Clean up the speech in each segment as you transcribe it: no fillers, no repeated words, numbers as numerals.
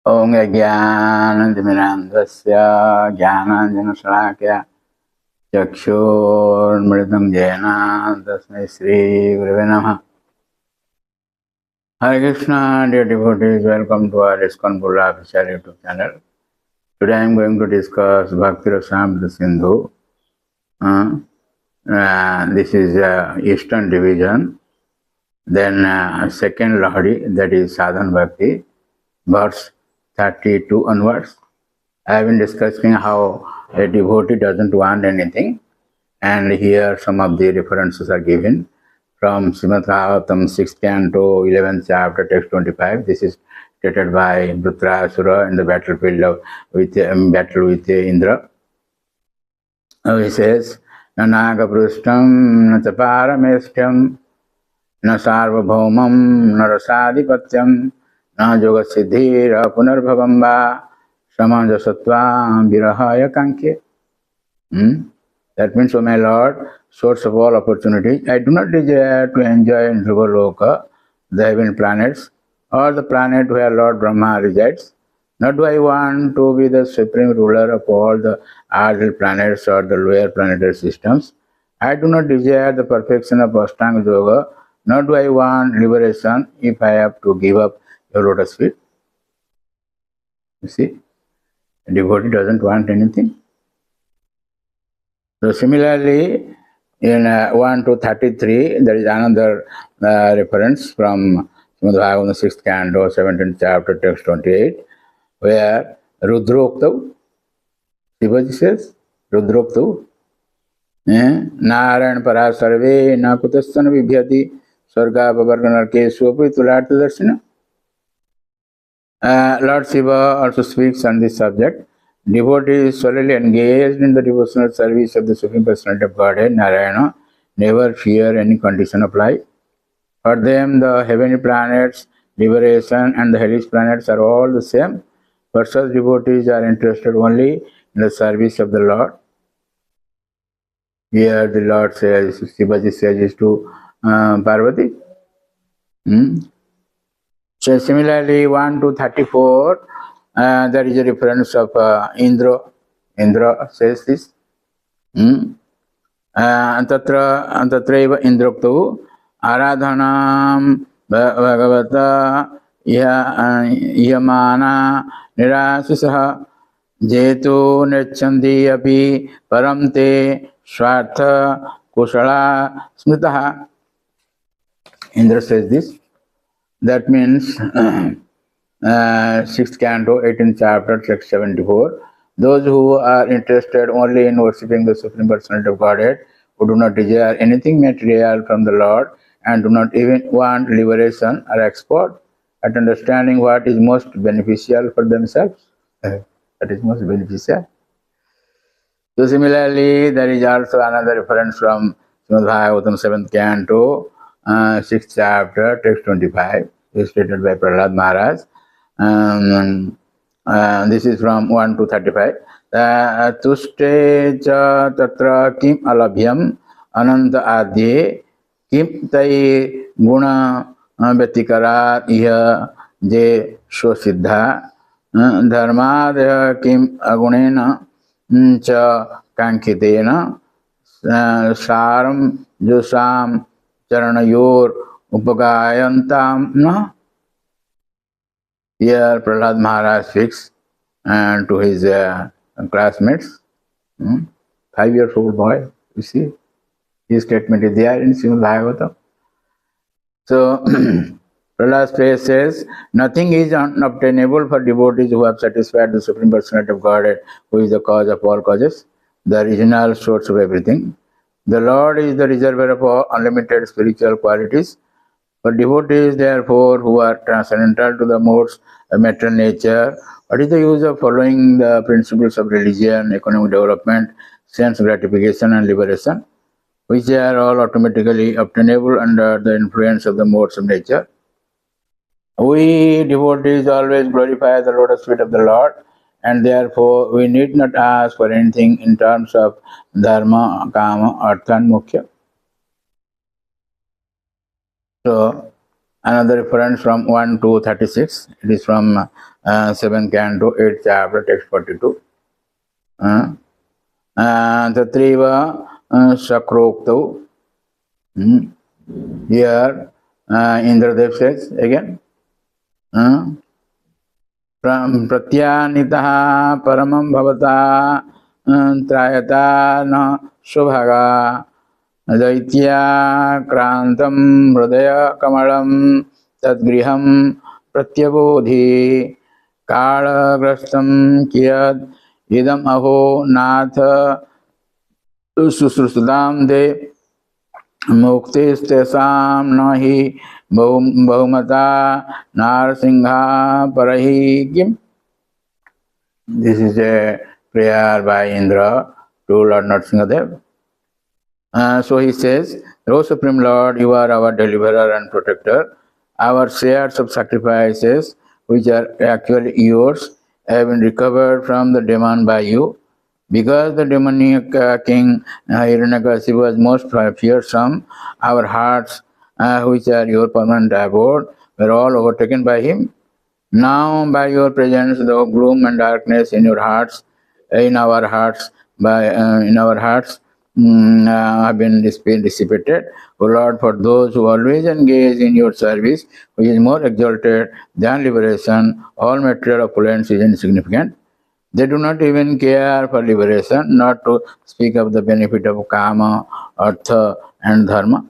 Om Jnanantimirandasya Jnananjanashalakya Chakshurmritam Jena Tasmai Shri Gurave Namaha. Hare Krishna, dear devotees, welcome to our ISKCON official YouTube channel. Today I am going to discuss Bhakti Rasamrita Sindhu. This is Eastern Division. Then second Lahari, that is Sadhan Bhakti, verse 32 onwards. I have been discussing how a devotee doesn't want anything, and here some of the references are given from Srimad Bhagavatam 6th canto, 11th chapter, text 25. This is stated by Dhritarashtra in the battlefield with Indra. He says, "Na nagaprushtam, na chaparameshtam, na sarvabhaumam, na rasadhipatyam, na yogasiddhira punarbhavam va samanjasatva virahaya kankye." That means, O my Lord, source of all opportunities, I do not desire to enjoy in Dhruva-loka, the heaven planets, or the planet where Lord Brahma resides. Nor do I want to be the supreme ruler of all the ardent planets or the lower planetary systems. I do not desire the perfection of Ashtanga Yoga, nor do I want liberation if I have to give up your lotus feet. You see, a devotee doesn't want anything. So similarly, in 1 to 33, there is another reference from Srimad Bhagavatam 6th canto, 17th chapter, text 28, where Rudroktav, Shivaji says, Rudroktav, Narayan para sarve na kutasthana vibhyati sarga pavarganarke swapi tulartha darshana. Lord Shiva also speaks on this subject. Devotees solely engaged in the devotional service of the Supreme Personality of Godhead, Narayana, never fear any condition of life. For them, the heavenly planets, liberation, and the hellish planets are all the same. For such devotees are interested only in the service of the Lord. Here the Lord says, Shivaji says to Parvati. So similarly, 1 to 34, there is a reference of Indra. Indra says this. Tatraiva Indroktu Aradhanam Bhagavata Yamana Nirasisaha Jetu Nechandi Api Paramte Swartha Kushala Smitaha. Indra says this. That means 6th canto, 18th chapter, text 74. Those who are interested only in worshipping the Supreme Personality of Godhead, who do not desire anything material from the Lord and do not even want liberation, are expert at understanding what is most beneficial for themselves. That is most beneficial. So similarly, there is also another reference from Srimad Bhagavatam 7th canto, 6th chapter, text 25, stated by Prahlad Maharaj. This is from 1 to 35. Tushte cha tatra kim alabhyam ananta adye kim tai guna vyatikarat iha je shosiddha dharmadya kim agunena cha kankitena saram jusam charanayor upagayantam na. Here Prahlad Maharaj speaks to his classmates, 5-year-old boy, you see. His statement is there in Srimad Bhagavatam. So, Prahlad says, nothing is unobtainable for devotees who have satisfied the Supreme Personality of Godhead, who is the cause of all causes, the original source of everything. The Lord is the reservoir of all unlimited spiritual qualities. For devotees, therefore, who are transcendental to the modes of material nature, what is the use of following the principles of religion, economic development, sense gratification, and liberation, which are all automatically obtainable under the influence of the modes of nature? We devotees always glorify the lotus feet of the Lord, and therefore we need not ask for anything in terms of dharma, kama, artha, and moksha. So, Another reference from 1.2.36. It is from 7th canto, 8th chapter, text 42. Tatriva Sakrokto. Here, Indradev says again. Pratyanitaha paramam bhavata trayata na subhaga daitya krantam hridaya kamalam tadgriham pratyabodhi kalagrastam kiyad idam aho nath susrusudam de मुक्तिस्तेषां न हि बहुमता नारसिंहा परहि किम. This is a prayer by Indra to Lord Narasimhadev. So he says, O Supreme Lord, you are our deliverer and protector. Our shares of sacrifices, which are actually yours, have been recovered from the demon by you. Because the demoniac king Hiranyakasipu was most fearsome, our hearts, which are your permanent abode, were all overtaken by him. Now, by your presence, the gloom and darkness in your hearts, in our hearts, have been dissipated. O Lord, for those who always engage in your service, which is more exalted than liberation, all material opulence is insignificant. They do not even care for liberation, not to speak of the benefit of kama, artha, and dharma.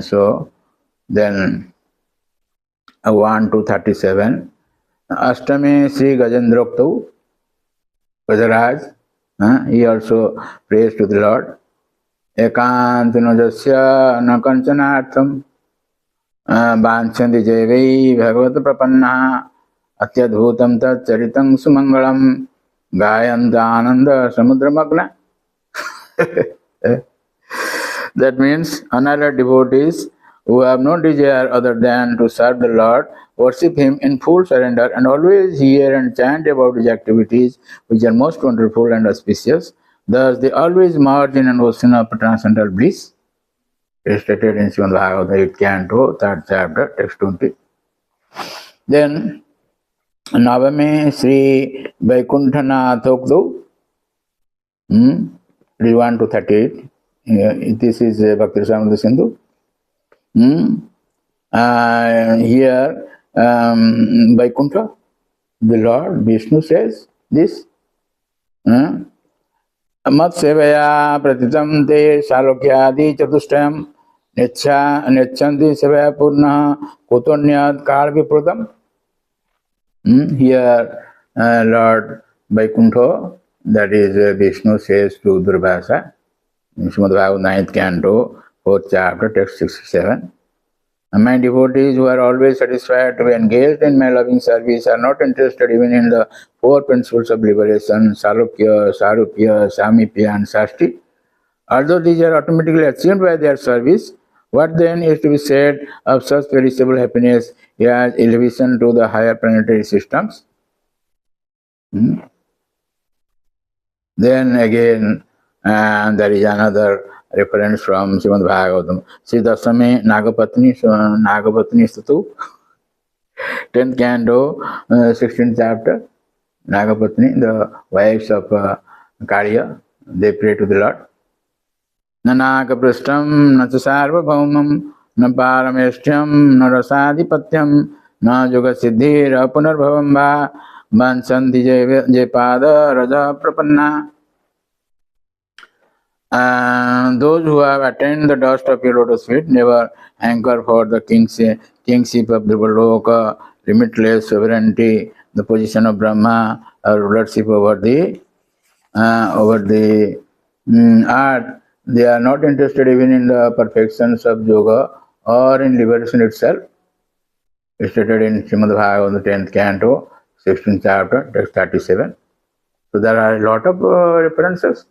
So, then 1.2.37. Ashtame Sri Gajendroktu, Gajaraj, he also prays to the Lord. Ekantunajasya na kanchanartham Banchandi Jevai Bhagavata Prapanna Atyadhutam Tat Charitam Sumangalam Gayanta Ananda Samudramagna. That means unallied devotees who have no desire other than to serve the Lord, worship Him in full surrender, and always hear and chant about His activities, which are most wonderful and auspicious. Thus, they always merge in an ocean of transcendental bliss. It is stated in Srimad Bhagavata 8th canto, 3rd chapter, text 20. Then, Navame Sri Vaikunthanatokdo, 1.2.38. This is Bhakti Rasamrita Sindhu. Here, Vaikuntha, the Lord Vishnu says this. Mat sevaya pratitam te salokyadi chatushtayam nechanti sevaya purna kotonyad kal vipratam. Here, Lord Vaikuntha, that is Vishnu, says to Durvasa, in Srimad Bhagavad 9th canto, 4th chapter, text 67. My devotees who are always satisfied to be engaged in my loving service are not interested even in the four principles of liberation, Salukya, Sarupya, Samipya, and Sashti. Although these are automatically achieved by their service, what then is to be said of such perishable happiness as elevation to the higher planetary systems? Then again, there is another reference from Srimad Bhagavatam. Sri Dasame Nagapatni Statu, 10th canto, 16th chapter. Nagapatni, the wives of Kaliya, they pray to the Lord. Nanakaprishtam Nachasarvabhaumam Na Parameshtyam Na Rasadhipatyam Na Yogasiddhira Punarbhavam Va Vansanti Jepada Raja Prapanna. Those who have attained the dust of your lotus feet never hanker for the kingship of the Loka, limitless sovereignty, the position of Brahma, or rulership over the earth. They are not interested even in the perfections of yoga or in liberation itself. It's stated in Srimad Bhagavatam, 10th canto, 16th chapter, text 37. So there are a lot of references.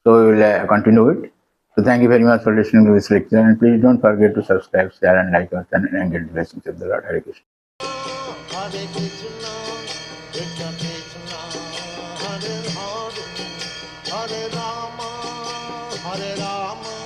So we will continue it. So thank you very much for listening to this lecture, and please don't forget to subscribe, share, and like our channel, and get the blessings of the Lord. Hare Krishna. Hare Krishna, Krishna Krishna, Hare Hare, Hare Rama, Hare Rama.